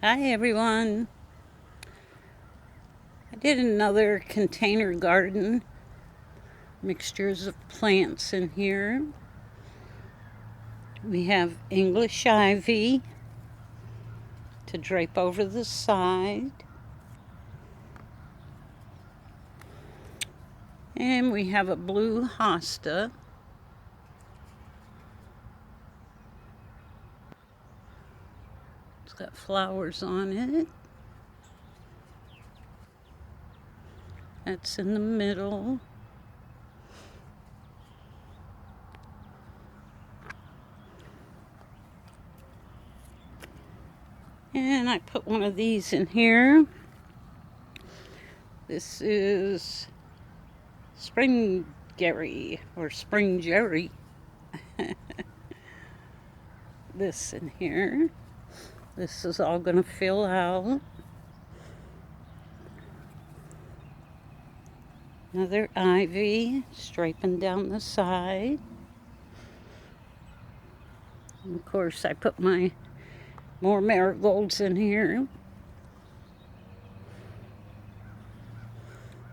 Hi everyone. I did another container garden. Mixtures of plants in here. We have English ivy to drape over the side. And we have a blue hosta. It's got flowers on it. That's in the middle. And I put one of these in here. This is Sprengeri or Sprengeri. This in here. This is all going to fill out. Another ivy striping down the side. And of course, I put my more marigolds in here.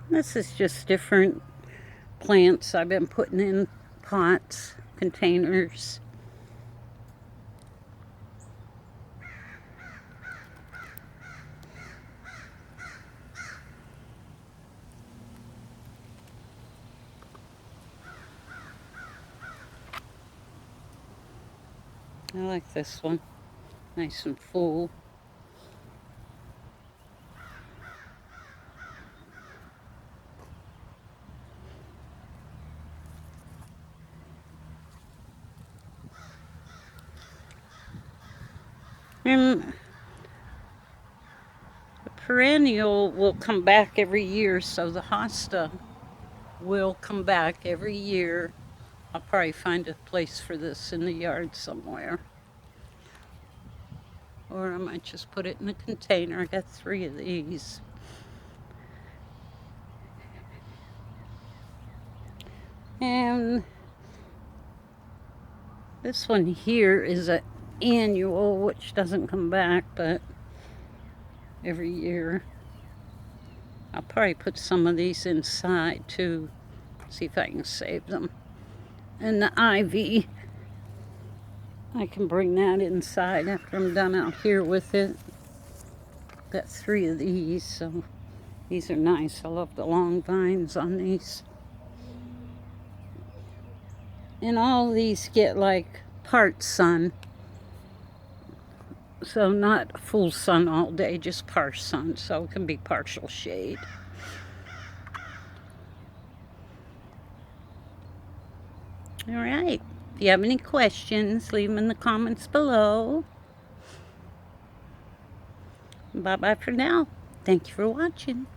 This is just different plants I've been putting in pots, containers. I like this one, nice and full. And the perennial will come back every year, so the hosta will come back every year. I'll probably find a place for this in the yard somewhere. Or I might just put it in a container. I got 3 of these. And this one here is an annual, which doesn't come back, but every year. I'll probably put some of these inside too. See if I can save them. And the ivy, I can bring that inside after I'm done out here with it. Got 3 of these, so these are nice. I love the long vines on these. And all these get like part sun. So not full sun all day, just part sun. So it can be partial shade. All right. If you have any questions, leave them in the comments below. Bye-bye for now. Thank you for watching.